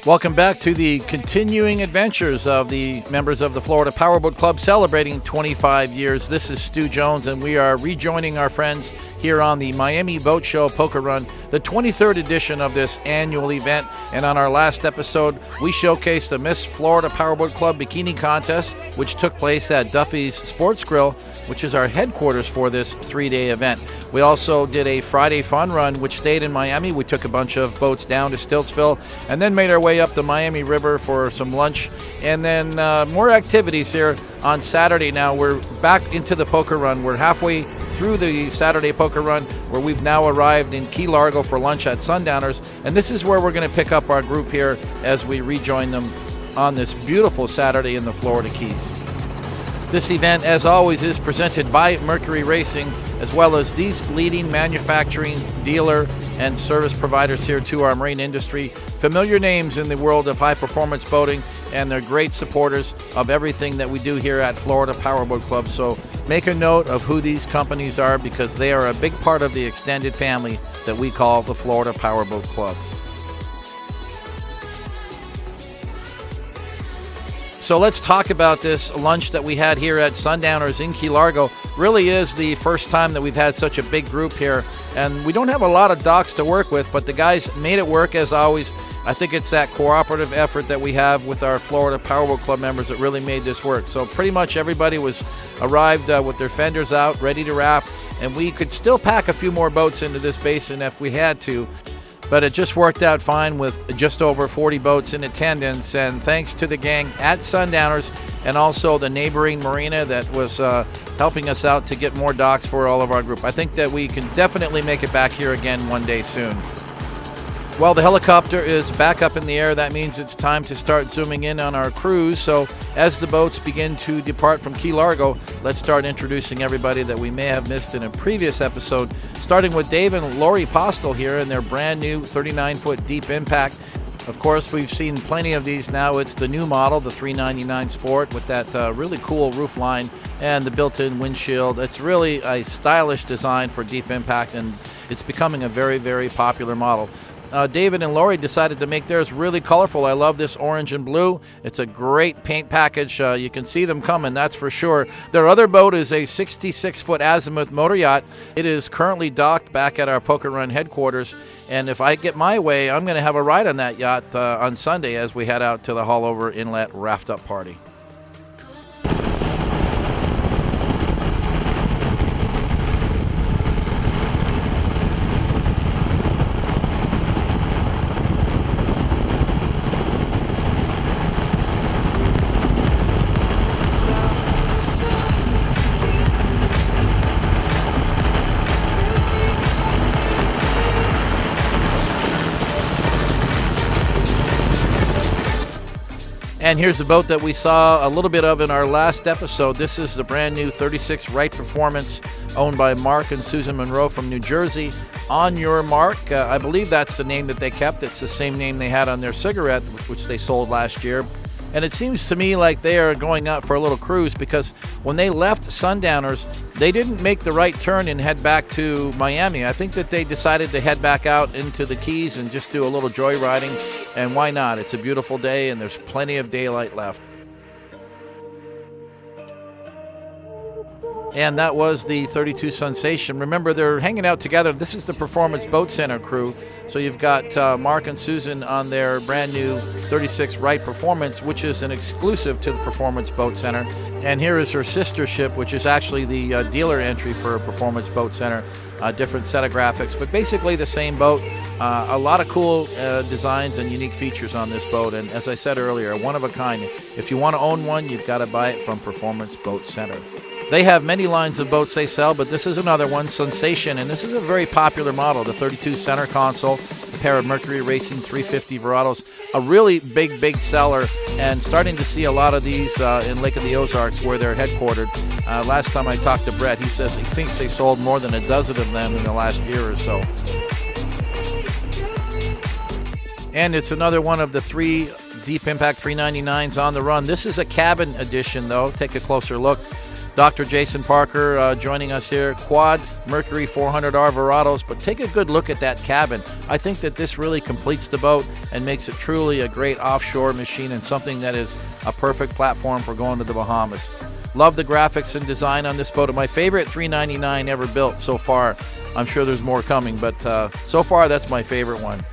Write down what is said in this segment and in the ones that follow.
Welcome back to the continuing adventures of the members of the Florida Powerboat Club celebrating 25 years. This is Stu Jones, and we are rejoining our friends here on the Miami Boat Show Poker Run, the 23rd edition of this annual event. And on our last episode, we showcased the Miss Florida Powerboat Club Bikini Contest, which took place at Duffy's Sports Grill, which is our headquarters for this three-day event. We also did a Friday fun run, which stayed in Miami. We took a bunch of boats down to Stiltsville and then made our way up the Miami River for some lunch. And then more activities here on Saturday. Now we're back into the poker run. We're halfway through the Saturday poker run, where we've now arrived in Key Largo for lunch at Sundowners. And this is where we're going to pick up our group here as we rejoin them on this beautiful Saturday in the Florida Keys. This event, as always, is presented by Mercury Racing, as well as these leading manufacturing, dealer, and service providers here to our marine industry. Familiar names in the world of high-performance boating, and they're great supporters of everything that we do here at Florida Powerboat Club. So make a note of who these companies are, because they are a big part of the extended family that we call the Florida Powerboat Club. So let's talk about this lunch that we had here at Sundowners in Key Largo. Really is the first time that we've had such a big group here. And we don't have a lot of docks to work with, but the guys made it work as always. I think it's that cooperative effort that we have with our Florida Powerboat Club members that really made this work. So pretty much everybody was arrived with their fenders out, ready to raft. And we could still pack a few more boats into this basin if we had to. But it just worked out fine with just over 40 boats in attendance, and thanks to the gang at Sundowners and also the neighboring marina that was helping us out to get more docks for all of our group. I think that we can definitely make it back here again one day soon. Well, the helicopter is back up in the air. That means it's time to start zooming in on our cruise. So as the boats begin to depart from Key Largo, let's start introducing everybody that we may have missed in a previous episode, starting with Dave and Lori Postel here in their brand new 39-foot Deep Impact. Of course, we've seen plenty of these now. It's the new model, the 399 Sport, with that really cool roof line and the built-in windshield. It's really a stylish design for Deep Impact, and it's becoming a very, very popular model. David and Lori decided to make theirs really colorful. I love this orange and blue. It's a great paint package. You can see them coming, that's for sure. Their other boat is a 66-foot azimuth motor yacht. It is currently docked back at our Poker Run headquarters. And if I get my way, I'm going to have a ride on that yacht on Sunday as we head out to the Haulover Inlet Raft-Up Party. And here's the boat that we saw a little bit of in our last episode. This is the brand new 36 Wright Performance, owned by Mark and Susan Monroe from New Jersey. On Your Mark, I believe that's the name that they kept. It's the same name they had on their cigarette, which they sold last year. And it seems to me like they are going out for a little cruise, because when they left Sundowners, they didn't make the right turn and head back to Miami. I think that they decided to head back out into the Keys and just do a little joyriding. And why not? It's a beautiful day and there's plenty of daylight left. And that was the 32 Sensation. Remember, they're hanging out together. This is the Performance Boat Center crew. So you've got Mark and Susan on their brand new 36 Wright Performance, which is an exclusive to the Performance Boat Center. And here is her sister ship, which is actually the dealer entry for Performance Boat Center. Different set of graphics, but basically the same boat. A lot of cool designs and unique features on this boat. And as I said earlier, one of a kind. If you want to own one, you've got to buy it from Performance Boat Center. They have many lines of boats they sell, but this is another one, Sensation, and this is a very popular model, the 32 center console, a pair of Mercury Racing 350 Verados, a really big seller, and starting to see a lot of these in Lake of the Ozarks where they're headquartered. Last time I talked to Brett, he says he thinks they sold more than a dozen of them in the last year or so. And it's another one of the 3 Deep Impact 399s on the run. This is a cabin edition, though. Take a closer look. Dr. Jason Parker joining us here. Quad Mercury 400R Verados, but take a good look at that cabin. I think that this really completes the boat and makes it truly a great offshore machine and something that is a perfect platform for going to the Bahamas. Love the graphics and design on this boat. My favorite $399 ever built so far. I'm sure there's more coming, but so far that's my favorite one.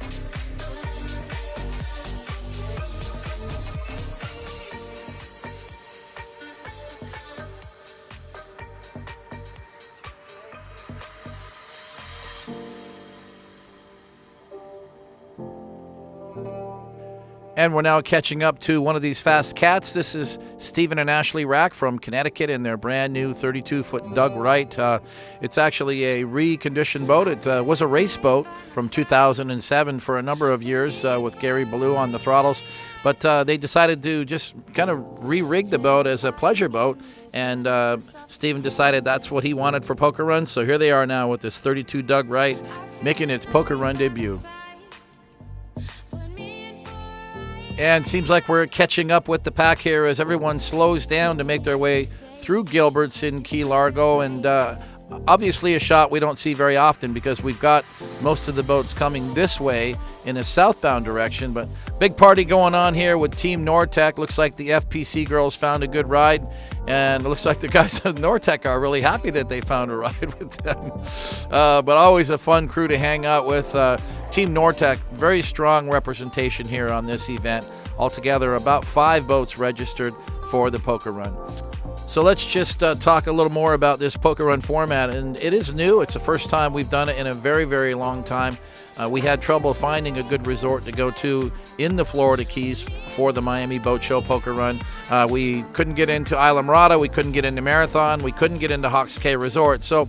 And we're now catching up to one of these fast cats. This is Stephen and Ashley Rack from Connecticut in their brand new 32-foot Doug Wright. It's actually a reconditioned boat. It was a race boat from 2007 for a number of years with Gary Ballou on the throttles. But they decided to just kind of re-rig the boat as a pleasure boat. And Stephen decided that's what he wanted for poker runs. So here they are now with this 32 Doug Wright making its poker run debut. And seems like we're catching up with the pack here as everyone slows down to make their way through Gilbert's in Key Largo. And obviously a shot we don't see very often because we've got most of the boats coming this way in a southbound direction. But big party going on here with Team Nortec. Looks like the FPC girls found a good ride. And it looks like the guys at Nortec are really happy that they found a ride with them. But always a fun crew to hang out with. Team Nortec, very strong representation here on this event. Altogether, about 5 boats registered for the poker run. So let's just talk a little more about this poker run format. And it is new. It's the first time we've done it in a very, very long time. We had trouble finding a good resort to go to in the Florida Keys for the Miami Boat Show poker run. We couldn't get into Islamorada. We couldn't get into Marathon. We couldn't get into Hawks Cay Resort. So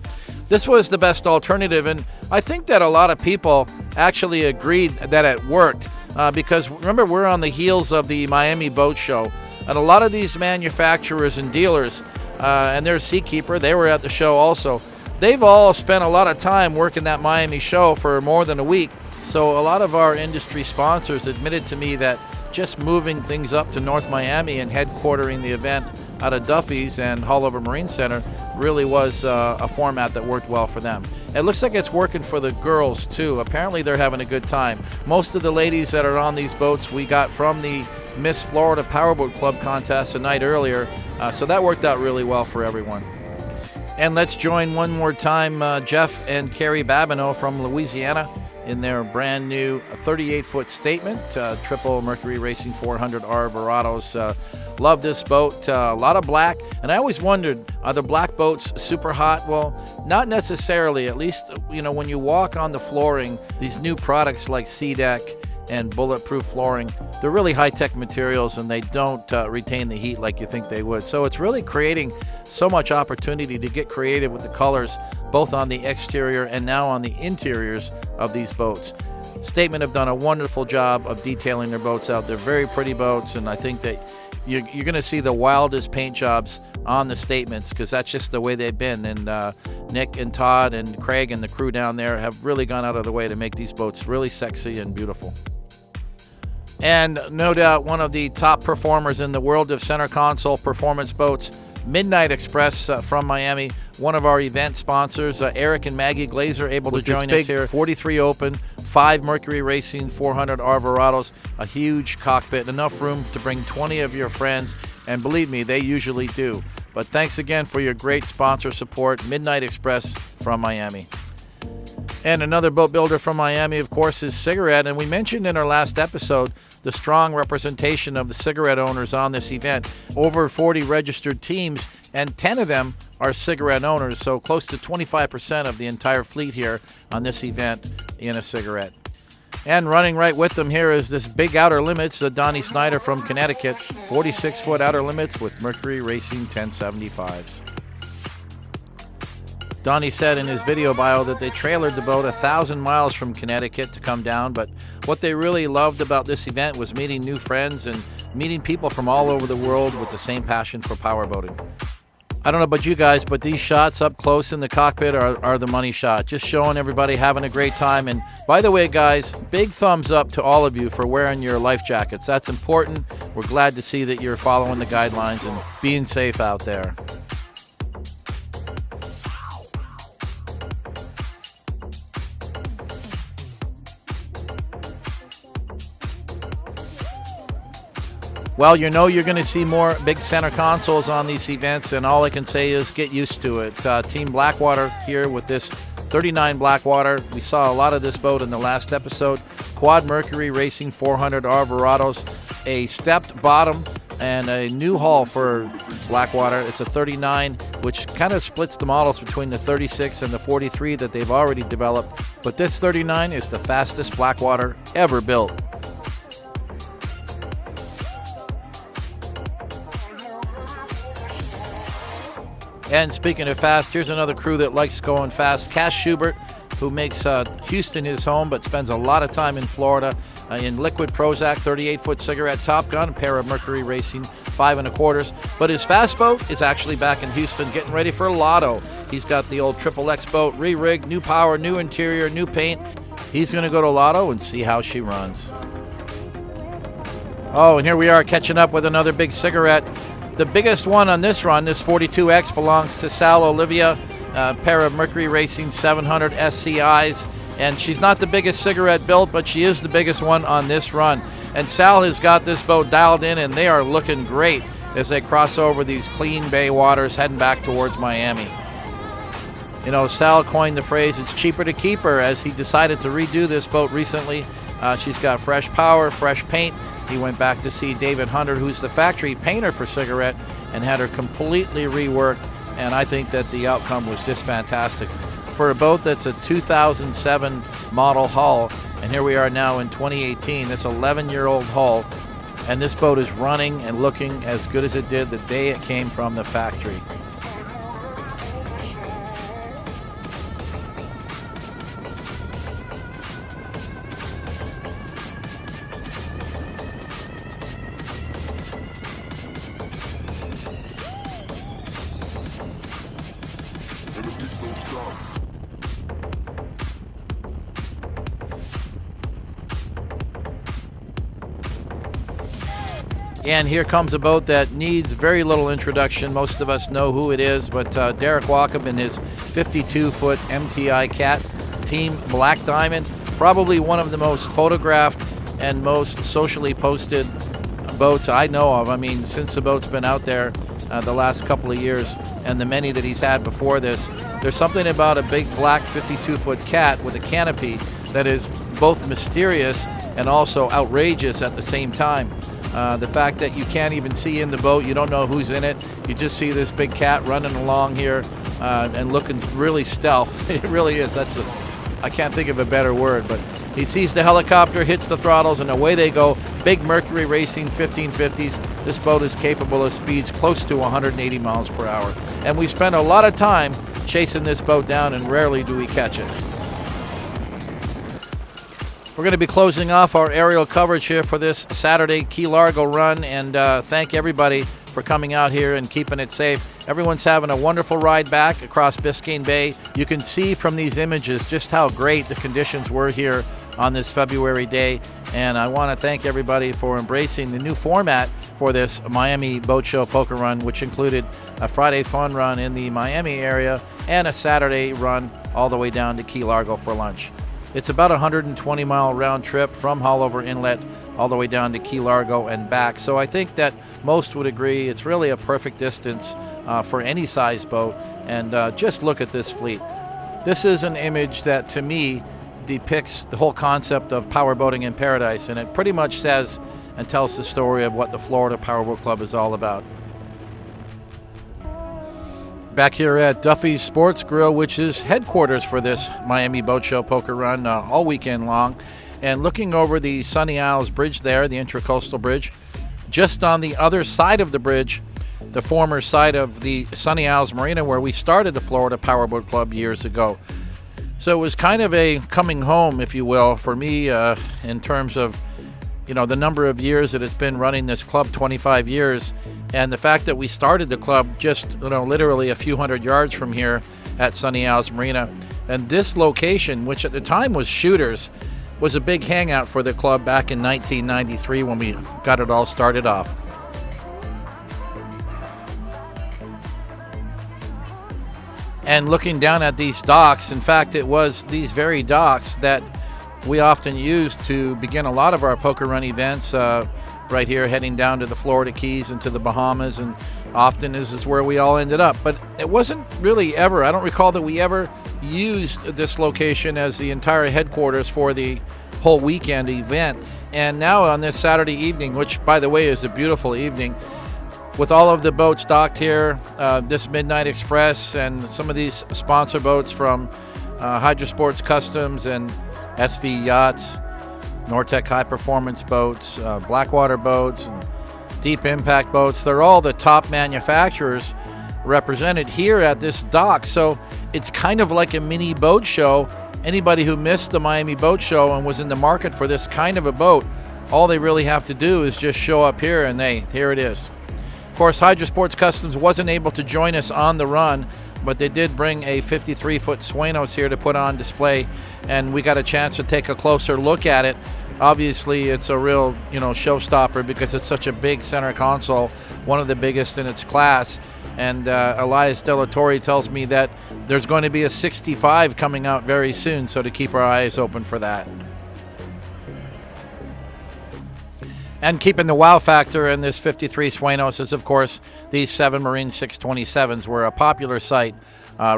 this was the best alternative. And I think that a lot of people actually agreed that it worked because remember, we're on the heels of the Miami Boat Show. And a lot of these manufacturers and dealers, and their Seakeeper, they were at the show also. They've all spent a lot of time working that Miami show for more than a week. So a lot of our industry sponsors admitted to me that just moving things up to North Miami and headquartering the event out of Duffy's and Haulover Marine Center really was a format that worked well for them. It looks like it's working for the girls too. Apparently they're having a good time. Most of the ladies that are on these boats we got from the Miss Florida Powerboat Club contest a night earlier. So that worked out really well for everyone. And let's join one more time Jeff and Carrie Babineau from Louisiana in their brand new 38-foot Statement, triple Mercury Racing 400R Verados. Love this boat, a lot of black. And I always wondered, are the black boats super hot? Well, not necessarily. At least, you know, when you walk on the flooring, these new products like SeaDeck and bulletproof flooring, they're really high-tech materials and they don't retain the heat like you think they would. So it's really creating so much opportunity to get creative with the colors, both on the exterior and now on the interiors of these boats. Statement have done a wonderful job of detailing their boats out. They're very pretty boats, and I think that you're going to see the wildest paint jobs on the Statements because that's just the way they've been. And Nick and Todd and Craig and the crew down there have really gone out of the way to make these boats really sexy and beautiful. And no doubt one of the top performers in the world of center console performance boats, Midnight Express from Miami, one of our event sponsors. Eric and Maggie Glazer able to join us here. 43 open, 5 Mercury Racing 400R Verados, a huge cockpit, enough room to bring 20 of your friends, and believe me, they usually do. But thanks again for your great sponsor support, Midnight Express from Miami. And another boat builder from Miami, of course, is Cigarette. And we mentioned in our last episode the strong representation of the Cigarette owners on this event. Over 40 registered teams, and 10 of them are Cigarette owners. So close to 25% of the entire fleet here on this event in a Cigarette. And running right with them here is this big Outer Limits, the Donnie Snyder from Connecticut. 46-foot Outer Limits with Mercury Racing 1075s. Donnie said in his video bio that they trailered the boat 1,000 miles from Connecticut to come down, but what they really loved about this event was meeting new friends and meeting people from all over the world with the same passion for powerboating. I don't know about you guys, but these shots up close in the cockpit are the money shot. Just showing everybody having a great time. And by the way, guys, big thumbs up to all of you for wearing your life jackets. That's important. We're glad to see that you're following the guidelines and being safe out there. Well, you know you're going to see more big center consoles on these events, and all I can say is get used to it. Team Blackwater here with this 39 Blackwater. We saw a lot of this boat in the last episode. Quad Mercury Racing 400 Alvarados, a stepped bottom, and a new hull for Blackwater. It's a 39, which kind of splits the models between the 36 and the 43 that they've already developed. But this 39 is the fastest Blackwater ever built. And speaking of fast, here's another crew that likes going fast. Cass Schubert, who makes Houston his home but spends a lot of time in Florida in Liquid Prozac, 38-foot cigarette Top Gun, a pair of Mercury Racing 5 1/4. But his fast boat is actually back in Houston getting ready for Lotto. He's got the old XXX boat re-rigged, new power, new interior, new paint. He's going to go to Lotto and see how she runs. Oh, and here we are catching up with another big cigarette. The biggest one on this run, this 42X, belongs to Sal Olivia, a pair of Mercury Racing 700 SCIs. And she's not the biggest cigarette built, but she is the biggest one on this run. And Sal has got this boat dialed in, and they are looking great as they cross over these clean bay waters heading back towards Miami. You know, Sal coined the phrase, it's cheaper to keep her, as he decided to redo this boat recently. She's got fresh power, fresh paint. He went back to see David Hunter, who's the factory painter for Cigarette, and had her completely reworked, and I think that the outcome was just fantastic. For a boat that's a 2007 model hull, and here we are now in 2018, this 11-year-old hull, and this boat is running and looking as good as it did the day it came from the factory. And here comes a boat that needs very little introduction. Most of us know who it is, but Derek Wackham in his 52-foot MTI Cat, Team Black Diamond, probably one of the most photographed and most socially posted boats I know of. I mean, since the boat's been out there the last couple of years, and the many that he's had before this, there's something about a big black 52-foot cat with a canopy that is both mysterious and also outrageous at the same time. The fact that you can't even see in the boat, you don't know who's in it, you just see this big cat running along here and looking really stealth. It really is. I can't think of a better word, but he sees the helicopter, hits the throttles, and away they go. Big Mercury Racing 1550s. This boat is capable of speeds close to 180 miles per hour. And we spend a lot of time chasing this boat down, and rarely do we catch it. We're going to be closing off our aerial coverage here for this Saturday Key Largo run, and thank everybody for coming out here and keeping it safe. Everyone's having a wonderful ride back across Biscayne Bay. You can see from these images just how great the conditions were here on this February day, and I want to thank everybody for embracing the new format for this Miami Boat Show Poker Run, which included a Friday fun run in the Miami area and a Saturday run all the way down to Key Largo for lunch. It's about a 120-mile round trip from Haulover Inlet all the way down to Key Largo and back. So I think that most would agree it's really a perfect distance for any size boat. And just look at this fleet. This is an image that, to me, depicts the whole concept of powerboating in paradise. And it pretty much says and tells the story of what the Florida Powerboat Club is all about. Back here at Duffy's Sports Grill, which is headquarters for this Miami Boat Show Poker Run all weekend long, and looking over the Sunny Isles Bridge there, the Intracoastal Bridge, just on the other side of the bridge, the former site of the Sunny Isles Marina where we started the Florida Powerboat Club years ago. So it was kind of a coming home, if you will, for me in terms of, you know, the number of years that it's been running this club, 25 years, and the fact that we started the club just, you know, literally a few hundred yards from here at Sunny Isles Marina. And this location, which at the time was Shooters, was a big hangout for the club back in 1993 when we got it all started off. And looking down at these docks, in fact, it was these very docks that we often use to begin a lot of our poker run events. right here heading down to the Florida Keys and to the Bahamas, and often this is where we all ended up. But it wasn't really ever, I don't recall that we ever used this location as the entire headquarters for the whole weekend event. And now on this Saturday evening, which by the way is a beautiful evening, with all of the boats docked here, this Midnight Express and some of these sponsor boats from Hydrosports Customs and SV Yachts, Nortec High Performance boats, Blackwater boats, and Deep Impact boats. They're all the top manufacturers represented here at this dock. So it's kind of like a mini boat show. Anybody who missed the Miami Boat Show and was in the market for this kind of a boat, all they really have to do is just show up here and here it is. Of course, Hydrosports Customs wasn't able to join us on the run, but they did bring a 53-foot Suenos here to put on display, and we got a chance to take a closer look at it. Obviously, it's a real, showstopper because it's such a big center console, one of the biggest in its class. And Elias Delatorre tells me that there's going to be a 65 coming out very soon, so to keep our eyes open for that. And keeping the wow factor in this 53 Suenos is, of course, these 7 Marine 627s were a popular sight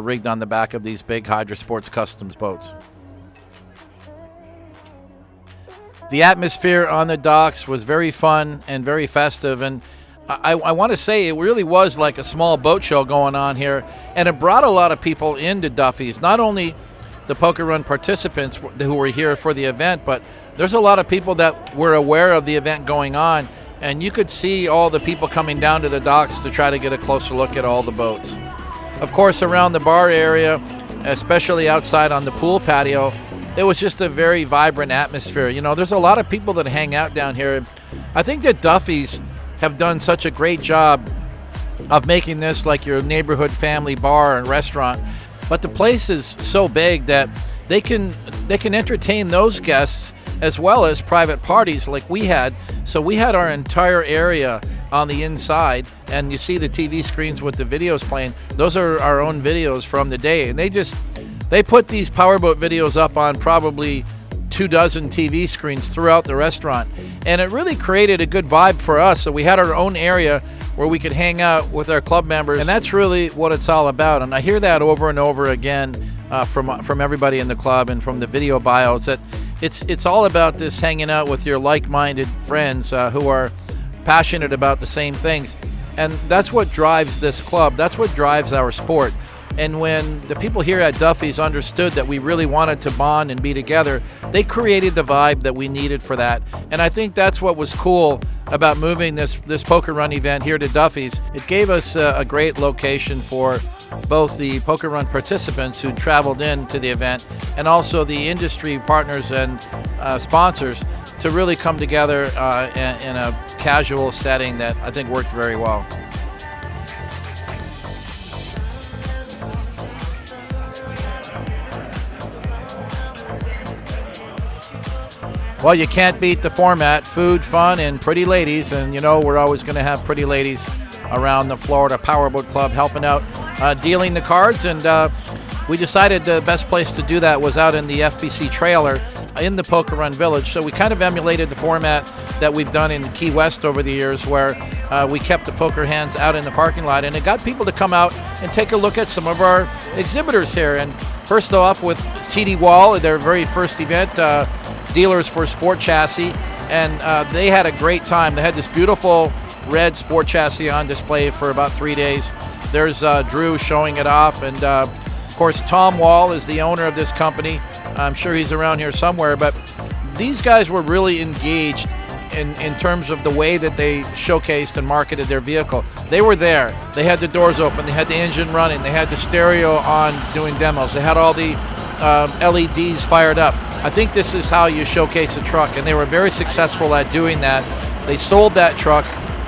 rigged on the back of these big Hydrosports Customs boats. The atmosphere on the docks was very fun and very festive, and I want to say it really was like a small boat show going on here, and it brought a lot of people into Duffy's. Not only the Poker Run participants who were here for the event, but there's a lot of people that were aware of the event going on, and you could see all the people coming down to the docks to try to get a closer look at all the boats. Of course, around the bar area, especially outside on the pool patio, it was just a very vibrant atmosphere. There's a lot of people that hang out down here. I think that Duffy's have done such a great job of making this like your neighborhood family bar and restaurant. But the place is so big that they can entertain those guests as well as private parties like we had. So we had our entire area on the inside, and you see the TV screens with the videos playing. Those are our own videos from the day, and they put these powerboat videos up on probably 24 TV screens throughout the restaurant, and it really created a good vibe for us. So we had our own area where we could hang out with our club members, and that's really what it's all about. And I hear that over and over again from everybody in the club and from the video bios, that it's all about this hanging out with your like-minded friends who are passionate about the same things, and that's what drives this club. That's what drives our sport. And when the people here at Duffy's understood that we really wanted to bond and be together, they created the vibe that we needed for that. And I think that's what was cool about moving this Poker Run event here to Duffy's. It gave us a great location for both the Poker Run participants who traveled in to the event and also the industry partners and sponsors to really come together in a casual setting that I think worked very well. Well, you can't beat the format: food, fun, and pretty ladies. And we're always going to have pretty ladies around the Florida Powerboat Club helping out, dealing the cards. And we decided the best place to do that was out in the FPC trailer in the Poker Run Village. So we kind of emulated the format that we've done in Key West over the years, where we kept the poker hands out in the parking lot, and it got people to come out and take a look at some of our exhibitors here. And first off, with TD Wall, their very first event, Dealers for Sport Chassis, and they had a great time. They had this beautiful red sport chassis on display for about 3 days. There's Drew showing it off, and of course Tom Wall is the owner of this company. I'm sure he's around here somewhere, but these guys were really engaged in terms of the way that they showcased and marketed their vehicle. They were there. They had the doors open. They had the engine running. They had the stereo on doing demos. They had all the LEDs fired up. I think this is how you showcase a truck, and they were very successful at doing that. They sold that truck.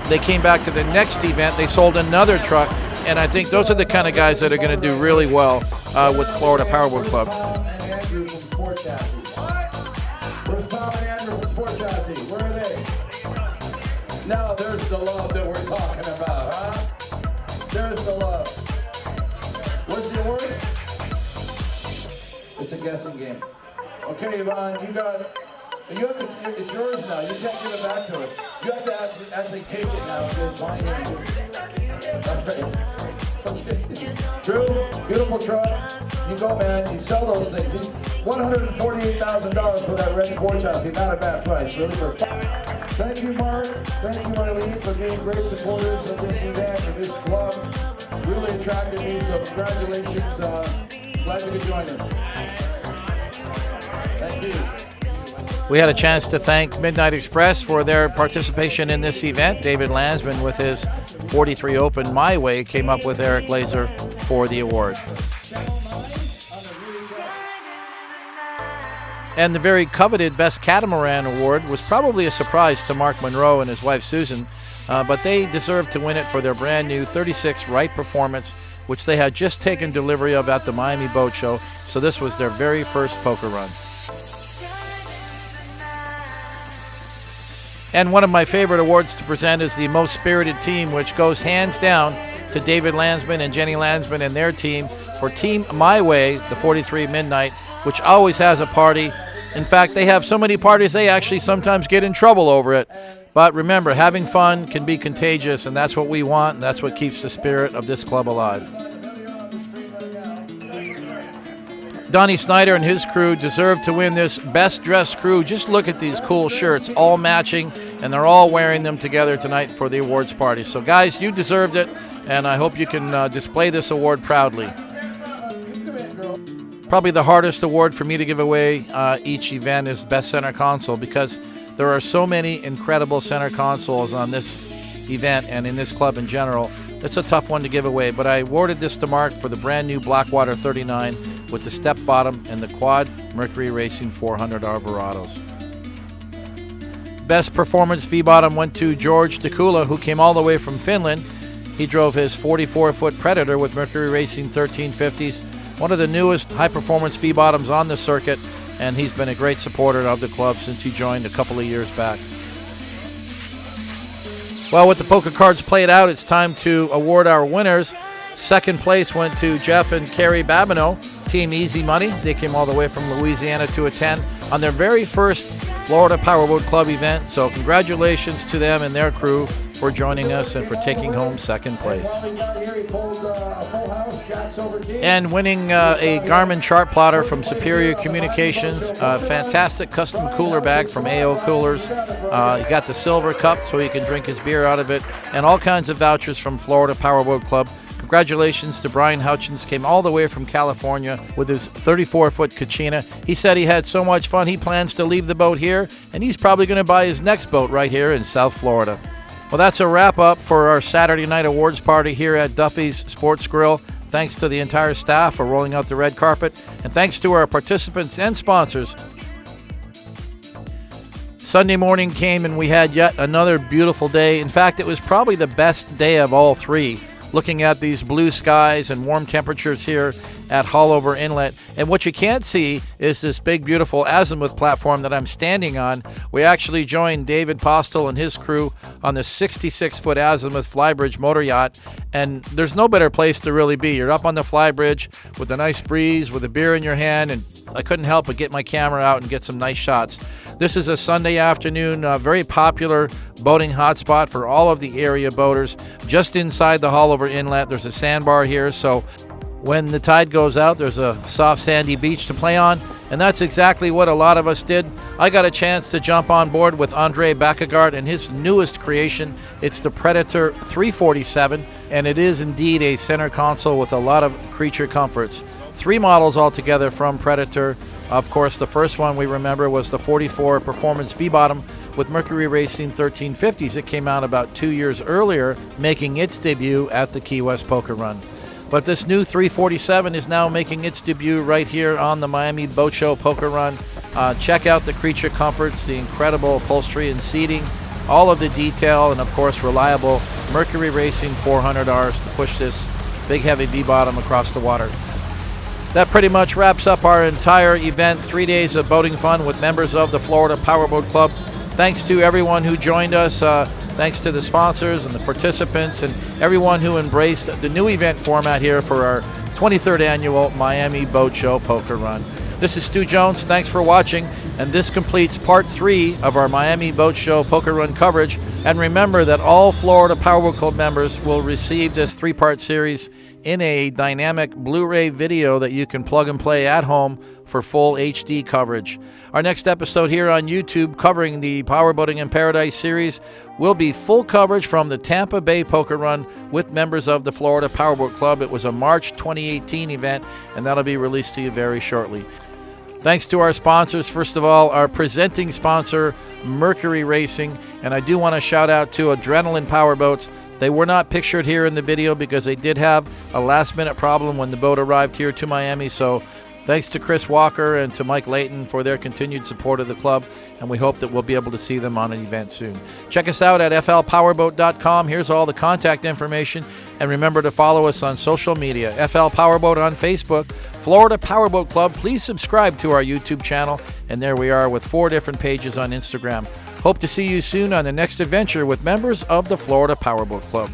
They came back to the next event. They sold another truck, and I think those are the kind of guys that are going to do really well with Florida Powerboat Club. Andrew from Sport Chassis. Where's Tom and Andrew from Sport Chassis? Where are they? Now there's the love that we're talking about, huh? There's the love. What's the word? It's a guessing game. Okay, Yvonne, you got And you have to, it's yours now. You can't give it back to us. You have to actually take it now and just mine it. That's right. Okay. Drew, beautiful truck. You go, man. You sell those things. $148,000 for that red sport chassis. Not a bad price, really. Thank you, Mark. Thank you, Marlene, for being great supporters of this event and this club. Really attracted me, so congratulations. Glad you could join us. Thank you. We had a chance to thank Midnight Express for their participation in this event. David Landsman, with his 43 Open My Way, came up with Eric Glazer for the award. And the very coveted Best Catamaran Award was probably a surprise to Mark Monroe and his wife Susan, but they deserved to win it for their brand new 36 Wright Performance, which they had just taken delivery of at the Miami Boat Show, so this was their very first poker run. And one of my favorite awards to present is the Most Spirited Team, which goes hands down to David Landsman and Jenny Landsman and their team for Team My Way, the 43 Midnight, which always has a party. In fact, they have so many parties they actually sometimes get in trouble over it. But remember, having fun can be contagious, and that's what we want, and that's what keeps the spirit of this club alive. Donnie Snyder and his crew deserve to win this Best Dressed Crew. Just look at these cool shirts, all matching, and they're all wearing them together tonight for the awards party. So guys, you deserved it, and I hope you can display this award proudly. Probably the hardest award for me to give away each event is Best Center Console, because there are so many incredible center consoles on this event and in this club in general. It's a tough one to give away, but I awarded this to Mark for the brand new Blackwater 39 with the step bottom and the quad Mercury Racing 400 Alvarados. Best Performance V-bottom went to George Takula, who came all the way from Finland. He drove his 44-foot Predator with Mercury Racing 1350s, one of the newest high-performance V-bottoms on the circuit, and he's been a great supporter of the club since he joined a couple of years back. Well, with the poker cards played out, it's time to award our winners. Second place went to Jeff and Carrie Babineau, Team Easy Money. They came all the way from Louisiana to attend on their very first Florida Powerboat Club event, so congratulations to them and their crew for joining us and for taking home second place. And winning a Garmin chart plotter from Superior Communications, a fantastic custom cooler bag from AO Coolers. You got the silver cup so he can drink his beer out of it, and all kinds of vouchers from Florida Powerboat Club. Congratulations to Brian Hutchins, came all the way from California with his 34-foot Kachina. He said he had so much fun he plans to leave the boat here, and he's probably going to buy his next boat right here in South Florida. Well, that's a wrap-up for our Saturday night awards party here at Duffy's Sports Grill. Thanks to the entire staff for rolling out the red carpet, and thanks to our participants and sponsors. Sunday morning came and we had yet another beautiful day. In fact, it was probably the best day of all three, looking at these blue skies and warm temperatures here at Haulover Inlet. And what you can't see is this big, beautiful azimuth platform that I'm standing on. We actually joined David Postel and his crew on the 66-foot azimuth flybridge motor yacht, and there's no better place to really be. You're up on the flybridge with a nice breeze, with a beer in your hand, and I couldn't help but get my camera out and get some nice shots. This is a Sunday afternoon, very popular boating hotspot for all of the area boaters. Just inside the Haulover Inlet, there's a sandbar here, so when the tide goes out, there's a soft sandy beach to play on, and that's exactly what a lot of us did. I got a chance to jump on board with Andre Bakkegaard and his newest creation. It's the Predator 347, and it is indeed a center console with a lot of creature comforts. 3 models altogether from Predator. Of course, the first one we remember was the 44 Performance V-bottom with Mercury Racing 1350s. It came out about 2 years earlier, making its debut at the Key West Poker Run. But this new 347 is now making its debut right here on the Miami Boat Show Poker Run. Check out the creature comforts, the incredible upholstery and seating, all of the detail, and of course reliable Mercury Racing 400Rs to push this big heavy V-bottom across the water. That pretty much wraps up our entire event, 3 days of boating fun with members of the Florida Powerboat Club. Thanks to everyone who joined us. Thanks to the sponsors and the participants and everyone who embraced the new event format here for our 23rd annual Miami Boat Show Poker Run. This is Stu Jones. Thanks for watching, and this completes part 3 of our Miami Boat Show Poker Run coverage. And remember that all Florida Powerboat Club members will receive this 3-part series in a dynamic Blu-ray video that you can plug and play at home for full HD coverage. Our next episode here on YouTube covering the Powerboating in Paradise series will be full coverage from the Tampa Bay Poker Run with members of the Florida Powerboat Club. It was a March 2018 event, and that'll be released to you very shortly. Thanks to our sponsors. First of all, our presenting sponsor, Mercury Racing, and I do want to shout out to Adrenaline Powerboats. They were not pictured here in the video because they did have a last-minute problem when the boat arrived here to Miami, so thanks to Chris Walker and to Mike Layton for their continued support of the club, and we hope that we'll be able to see them on an event soon. Check us out at flpowerboat.com. Here's all the contact information, and remember to follow us on social media. FL Powerboat on Facebook, Florida Powerboat Club. Please subscribe to our YouTube channel, and there we are with 4 different pages on Instagram. Hope to see you soon on the next adventure with members of the Florida Powerboat Club.